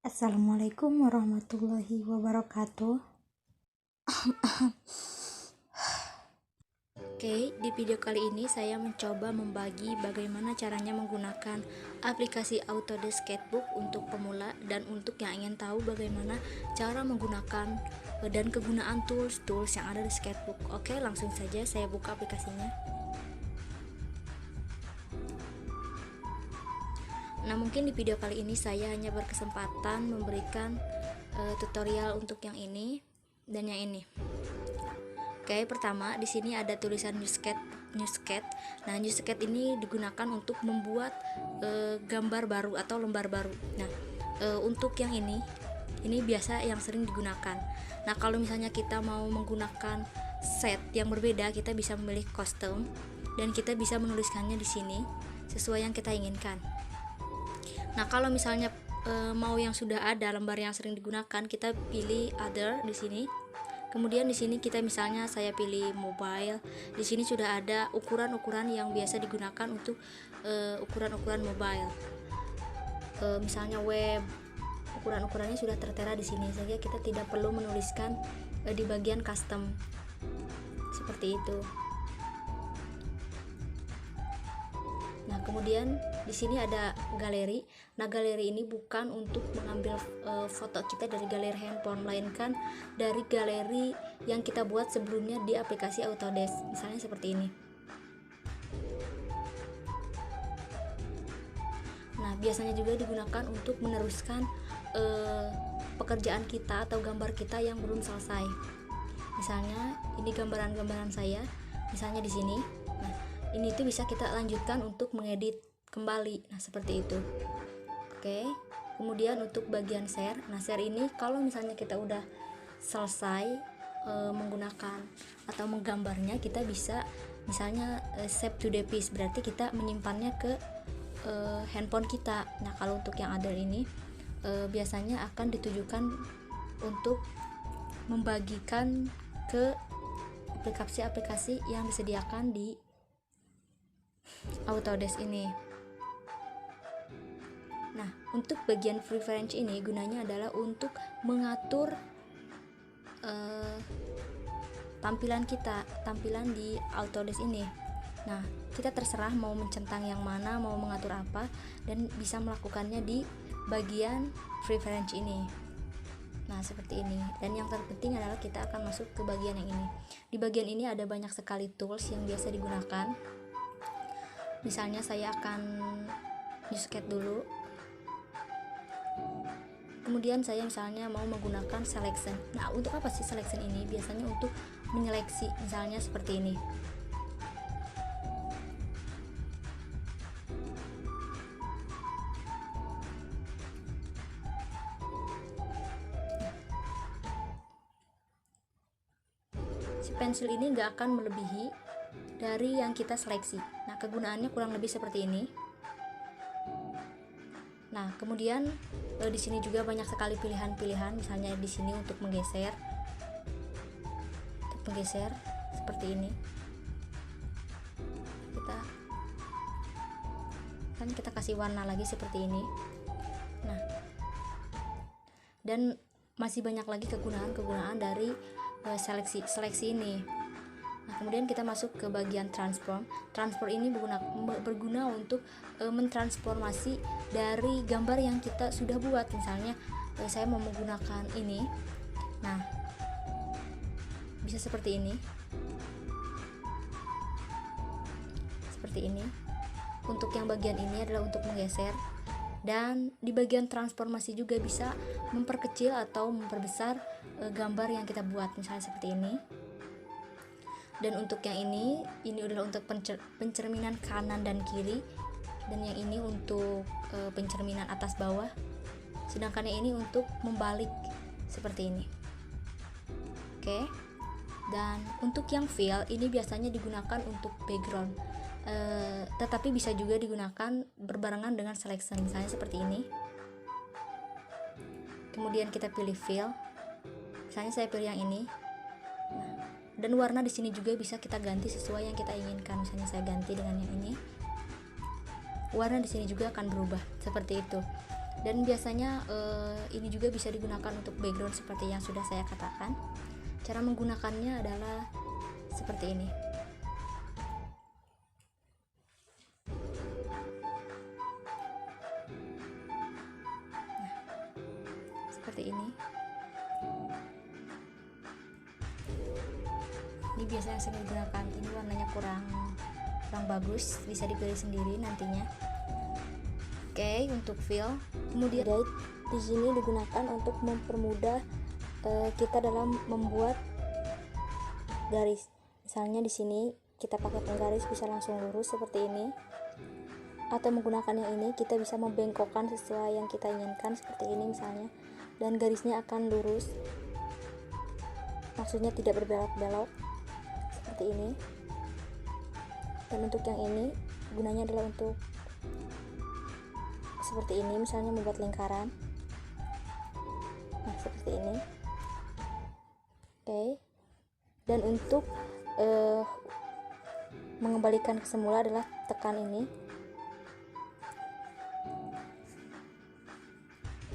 Assalamualaikum warahmatullahi wabarakatuh. Oke, di video kali ini saya mencoba membagi bagaimana caranya menggunakan aplikasi Autodesk Sketchbook untuk pemula dan untuk yang ingin tahu bagaimana cara menggunakan dan kegunaan tools yang ada di Sketchbook. Oke, langsung saja saya buka aplikasinya. Nah, mungkin di video kali ini saya hanya berkesempatan memberikan tutorial untuk yang ini dan yang ini. Oke, pertama di sini ada tulisan New Sketch. Nah, New Sketch ini digunakan untuk membuat gambar baru atau lembar baru. Nah, untuk yang ini biasa yang sering digunakan. Nah, kalau misalnya kita mau menggunakan set yang berbeda, kita bisa memilih custom dan kita bisa menuliskannya di sini sesuai yang kita inginkan. Nah, kalau misalnya mau yang sudah ada lembar yang sering digunakan, kita pilih other di sini. Kemudian di sini kita misalnya saya pilih mobile. Di sini sudah ada ukuran-ukuran yang biasa digunakan untuk ukuran-ukuran mobile. Misalnya web, ukuran-ukurannya sudah tertera di sini, sehingga kita tidak perlu menuliskan di bagian custom. Seperti itu. Nah, kemudian di sini ada galeri. Nah, galeri ini bukan untuk mengambil foto kita dari galeri handphone, melainkan dari galeri yang kita buat sebelumnya di aplikasi Autodesk. Misalnya seperti ini. Nah, biasanya juga digunakan untuk meneruskan pekerjaan kita atau gambar kita yang belum selesai. Misalnya ini gambaran-gambaran saya, misalnya di sini. Nah, ini tuh bisa kita lanjutkan untuk mengedit kembali. Nah, seperti itu. Oke. Kemudian untuk bagian share. Nah, share ini kalau misalnya kita udah selesai menggunakan atau menggambarnya, kita bisa misalnya save to device, berarti kita menyimpannya ke handphone kita. Nah, kalau untuk yang other ini biasanya akan ditujukan untuk membagikan ke aplikasi-aplikasi yang disediakan di Autodesk ini. Nah, untuk bagian preference ini gunanya adalah untuk mengatur tampilan di Autodesk ini. Nah, kita terserah mau mencentang yang mana, mau mengatur apa, dan bisa melakukannya di bagian preference ini. Nah, seperti ini. Dan yang terpenting adalah kita akan masuk ke bagian yang ini. Di bagian ini ada banyak sekali tools yang biasa digunakan. Misalnya saya akan New Sketch dulu. Kemudian saya misalnya mau menggunakan selection. Nah, untuk apa sih selection ini? Biasanya untuk menyeleksi, misalnya seperti ini. Si pensil ini nggak akan melebihi dari yang kita seleksi. Nah, kegunaannya kurang lebih seperti ini. Nah, kemudian di sini juga banyak sekali pilihan-pilihan, misalnya di sini untuk menggeser. Untuk menggeser seperti ini. Kita kasih warna lagi seperti ini. Nah, dan masih banyak lagi kegunaan dari seleksi ini. Nah, kemudian kita masuk ke bagian transform. Transform ini berguna untuk mentransformasi dari gambar yang kita sudah buat. Misalnya saya mau menggunakan ini. Nah, bisa seperti ini. Seperti ini. Untuk yang bagian ini adalah untuk menggeser. Dan di bagian transformasi juga bisa memperkecil atau memperbesar gambar yang kita buat, misalnya seperti ini. Dan untuk yang ini adalah untuk pencerminan kanan dan kiri, dan yang ini untuk pencerminan atas bawah, sedangkan yang ini untuk membalik seperti ini. Oke. Dan untuk yang fill ini biasanya digunakan untuk background, tetapi bisa juga digunakan berbarengan dengan selection, misalnya seperti ini. Kemudian kita pilih fill, misalnya saya pilih yang ini. Nah, dan warna di sini juga bisa kita ganti sesuai yang kita inginkan. Misalnya saya ganti dengan yang ini. Warna di sini juga akan berubah seperti itu. Dan biasanya ini juga bisa digunakan untuk background seperti yang sudah saya katakan. Cara menggunakannya adalah seperti ini. Nah, seperti ini. Ini biasanya sering digunakan. Ini warnanya kurang bagus, bisa dipilih sendiri nantinya. Oke, untuk fill. Kemudian di sini digunakan untuk mempermudah kita dalam membuat garis. Misalnya di sini kita pakai penggaris bisa langsung lurus seperti ini. Atau menggunakan yang ini kita bisa membengkokkan sesuai yang kita inginkan seperti ini misalnya. Dan garisnya akan lurus. Maksudnya tidak berbelok-belok seperti ini. Dan untuk yang ini gunanya adalah untuk seperti ini, misalnya membuat lingkaran. Nah, seperti ini. Oke. Dan untuk mengembalikan ke semula adalah tekan ini.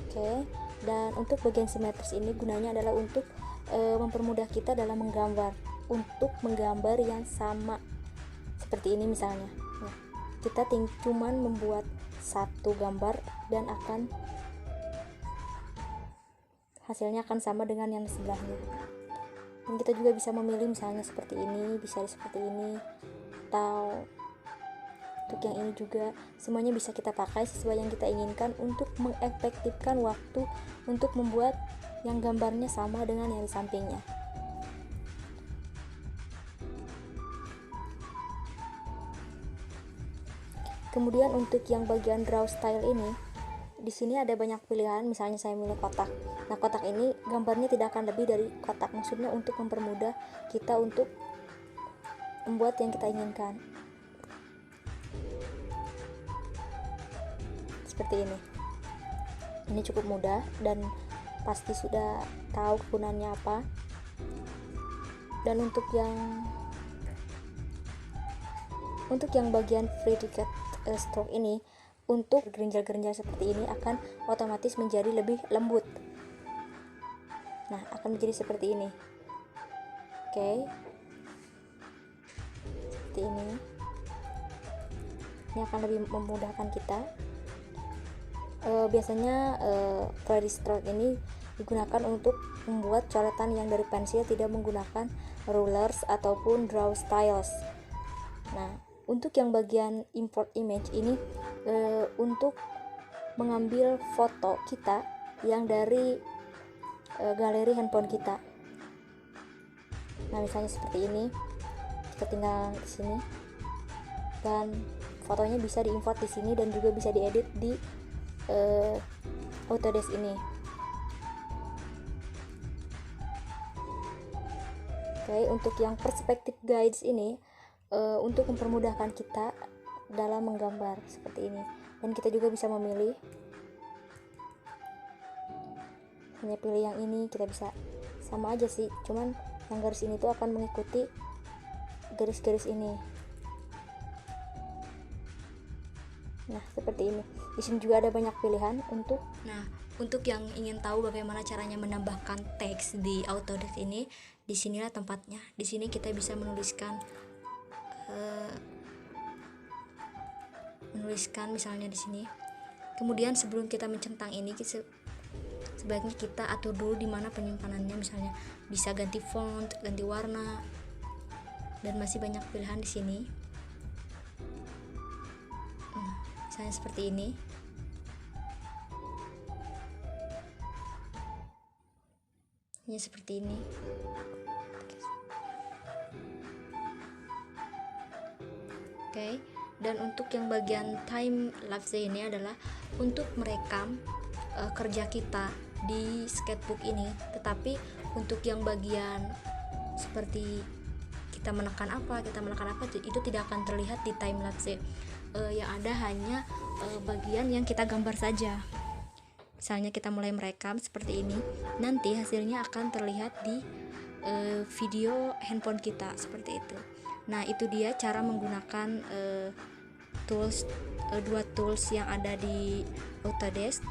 Oke. Dan untuk bagian simetris ini gunanya adalah untuk mempermudah kita dalam menggambar, untuk menggambar yang sama seperti ini misalnya. Nah, kita cuman membuat satu gambar dan hasilnya akan sama dengan yang sebelahnya. Dan kita juga bisa memilih misalnya seperti ini, bisa seperti ini, atau untuk yang ini juga. Semuanya bisa kita pakai sesuai yang kita inginkan untuk mengefektifkan waktu untuk membuat yang gambarnya sama dengan yang di sampingnya. Kemudian untuk yang bagian draw style ini, di sini ada banyak pilihan. Misalnya saya milih kotak. Nah, kotak ini gambarnya tidak akan lebih dari kotak. Maksudnya untuk mempermudah kita untuk membuat yang kita inginkan. Seperti ini. Ini cukup mudah dan pasti sudah tahu kegunaannya apa. Dan untuk yang bagian free ticket stroke ini, untuk gerinjal-gerinjal seperti ini akan otomatis menjadi lebih lembut. Nah, akan menjadi seperti ini. Oke. Seperti ini. Ini akan lebih memudahkan kita. Biasanya free stroke ini digunakan untuk membuat coretan yang dari pensil, tidak menggunakan rulers ataupun draw styles. Nah, untuk yang bagian import image ini untuk mengambil foto kita yang dari galeri handphone kita. Nah, misalnya seperti ini, kita tinggal di sini dan fotonya bisa diimport di sini dan juga bisa diedit di Autodesk ini. Oke, untuk yang perspective guides ini untuk mempermudahkan kita dalam menggambar seperti ini. Dan kita juga bisa memilih, hanya pilih yang ini, kita bisa sama aja sih, cuman yang garis ini tuh akan mengikuti garis-garis ini. Nah, seperti ini. Di sini juga ada banyak pilihan untuk. Nah, untuk yang ingin tahu bagaimana caranya menambahkan teks di Autodesk ini, disinilah tempatnya. Di sini kita bisa menuliskan misalnya di sini. Kemudian sebelum kita mencentang ini, sebaiknya kita atur dulu di mana penyimpanannya. Misalnya bisa ganti font, ganti warna, dan masih banyak pilihan di sini. Nah, misalnya seperti ini. Ini seperti ini. Oke. Dan untuk yang bagian time lapse ini adalah untuk merekam kerja kita di sketchbook ini. Tetapi untuk yang bagian seperti kita menekan apa itu tidak akan terlihat di time lapse. Yang ada hanya bagian yang kita gambar saja. Misalnya kita mulai merekam seperti ini, nanti hasilnya akan terlihat di video handphone kita seperti itu. Nah, itu dia cara menggunakan dua tools yang ada di Autodesk.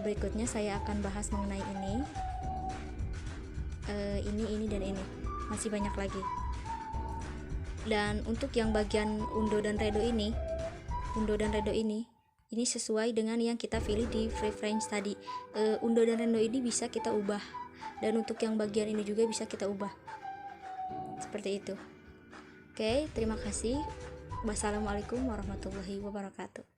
berikutnya saya akan bahas mengenai ini dan ini, masih banyak lagi. Dan untuk yang bagian undo dan redo ini sesuai dengan yang kita pilih di preference tadi. Undo dan redo ini bisa kita ubah, dan untuk yang bagian ini juga bisa kita ubah, seperti itu. Oke, terima kasih. Wassalamualaikum warahmatullahi wabarakatuh.